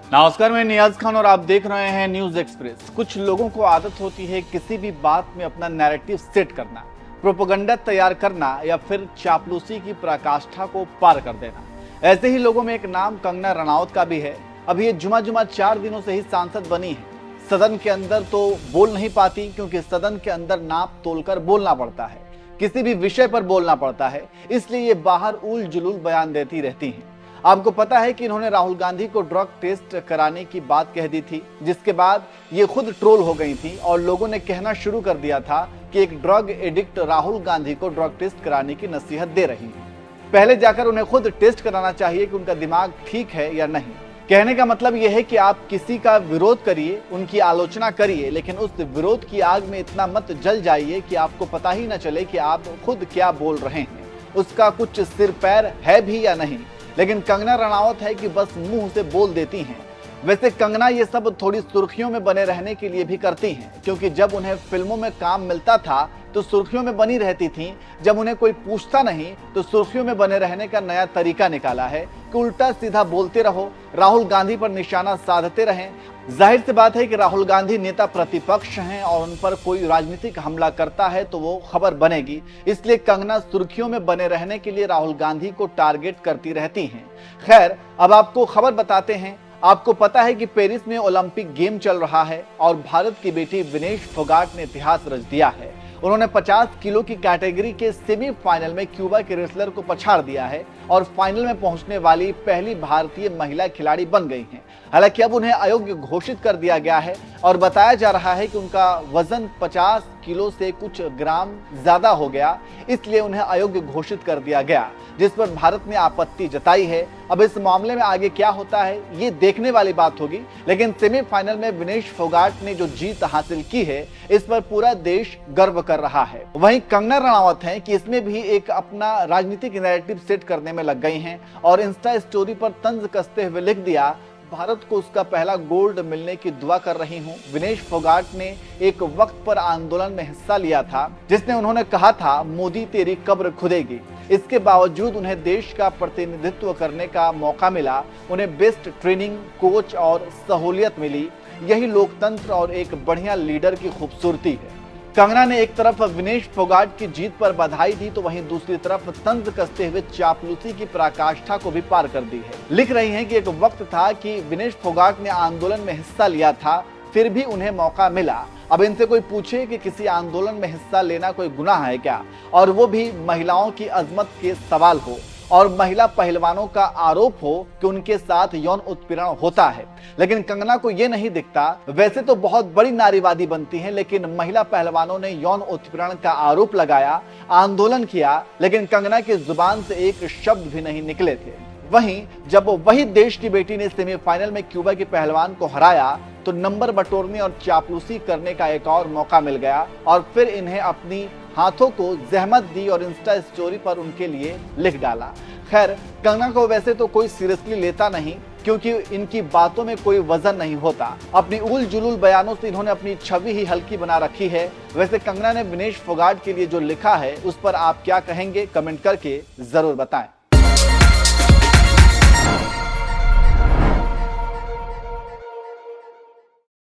नमस्कार, मैं नियाज खान और आप देख रहे हैं न्यूज एक्सप्रेस। कुछ लोगों को आदत होती है किसी भी बात में अपना नैरेटिव सेट करना, प्रोपेगेंडा तैयार करना या फिर चापलूसी की पराकाष्ठा को पार कर देना। ऐसे ही लोगों में एक नाम कंगना रनौत का भी है। अभी ये जुमा 4 दिनों से ही सांसद बनी है। सदन के अंदर तो बोल नहीं पाती, क्योंकि सदन के अंदर नाप तोलकर बोलना पड़ता है, किसी भी विषय पर बोलना पड़ता है, इसलिए ये बाहर उल जुलूल बयान देती रहती हैं। आपको पता है कि इन्होंने राहुल गांधी को ड्रग टेस्ट कराने की बात कह दी थी, जिसके बाद ये खुद ट्रोल हो गई थी और लोगों ने कहना शुरू कर दिया था कि एक ड्रग एडिक्ट राहुल गांधी को ड्रग टेस्ट कराने की नसीहत दे रही है। पहले जाकर उन्हें खुद टेस्ट कराना चाहिए कि उनका दिमाग ठीक है या नहीं। कहने का मतलब यह है कि आप किसी का विरोध करिए, उनकी आलोचना करिए, लेकिन उस विरोध की आग में इतना मत जल जाइए कि आपको पता ही न चले कि आप खुद क्या बोल रहे हैं, उसका कुछ सिर पैर है भी या नहीं। लेकिन कंगना रनौत है कि बस मुंह से बोल देती हैं। वैसे कंगना ये सब थोड़ी सुर्खियों में बने रहने के लिए भी करती हैं, क्योंकि जब उन्हें फिल्मों में काम मिलता था तो सुर्खियों में बनी रहती थीं। जब उन्हें कोई पूछता नहीं तो सुर्खियों में बने रहने का नया तरीका निकाला है कि उल्टा सीधा बोलते रहो, राहुल गांधी पर निशाना साधते रहें। जाहिर सी बात है कि राहुल गांधी नेता प्रतिपक्ष हैं और उन पर कोई राजनीतिक हमला करता है तो वो खबर बनेगी, इसलिए कंगना सुर्खियों में बने रहने के लिए राहुल गांधी को टारगेट करती रहती हैं। खैर, अब आपको खबर बताते हैं। आपको पता है कि पेरिस में ओलंपिक गेम चल रहा है और भारत की बेटी विनेश फोगाट ने इतिहास रच दिया है। उन्होंने 50 किलो की कैटेगरी के सेमीफाइनल में क्यूबा के रेसलर को पछाड़ दिया है और फाइनल में पहुंचने वाली पहली भारतीय महिला खिलाड़ी बन गई हैं। हालांकि अब उन्हें अयोग्य घोषित कर दिया गया है और बताया जा रहा है कि उनका वजन 50 किलो से कुछ ग्राम ज्यादा हो गया, इसलिए उन्हें अयोग्य घोषित कर दिया गया, जिस पर भारत ने आपत्ति जताई है। अब इस मामले में आगे क्या होता है ये देखने वाली बात होगी, लेकिन सेमीफाइनल में विनेश फोगाट ने जो जीत हासिल की है इस पर पूरा देश गर्व कर रहा है। वहीं कंगना रनौत है कि इसमें भी एक अपना राजनीतिक नैरेटिव सेट करने में लग गई हैं और इंस्टा स्टोरी पर तंज कसते हुए लिख दिया, भारत को उसका पहला गोल्ड मिलने की दुआ कर रही हूं। विनेश फोगाट ने एक वक्त पर आंदोलन में हिस्सा लिया था जिसने उन्होंने कहा था मोदी तेरी कब्र खुदेगी। इसके बावजूद उन्हें देश का प्रतिनिधित्व करने का मौका मिला, उन्हें बेस्ट ट्रेनिंग, कोच और सहूलियत मिली। यही लोकतंत्र और एक बढ़िया लीडर की खूबसूरती है। कंगना ने एक तरफ विनेश फोगाट की जीत पर बधाई दी तो वहीं दूसरी तरफ तंज कसते हुए चापलूसी की पराकाष्ठा को भी पार कर दी है। लिख रही हैं कि एक वक्त था कि विनेश फोगाट ने आंदोलन में हिस्सा लिया था, फिर भी उन्हें मौका मिला। अब इनसे कोई पूछे कि किसी आंदोलन में हिस्सा लेना कोई गुनाह है क्या, और वो भी महिलाओं की अजमत के सवाल हो और महिला पहलवानों का आरोप हो कि उनके साथ यौन उत्पीड़न होता है। लेकिन कंगना को ये नहीं दिखता। वैसे तो बहुत बड़ी नारीवादी बनती हैं, लेकिन महिला पहलवानों ने यौन उत्पीड़न का आरोप लगाया, आंदोलन किया, लेकिन कंगना की जुबान से एक शब्द भी नहीं निकले थे। वहीं जब वही देश की बेटी ने सेमीफाइनल में क्यूबा के पहलवान को हराया तो नंबर बटोरने और चापलूसी करने का एक और मौका मिल गया और फिर इन्हें अपनी हाथों को जहमत दी और इंस्टा स्टोरी पर उनके लिए लिख डाला। खैर, कंगना को वैसे तो कोई सीरियसली लेता नहीं, क्योंकि इनकी बातों में कोई वजन नहीं होता। अपनी उल जुलूल बयानों से इन्होंने अपनी छवि ही हल्की बना रखी है। वैसे कंगना ने विनेश फोगाट के लिए जो लिखा है उस पर आप क्या कहेंगे, कमेंट करके जरूर बताएं।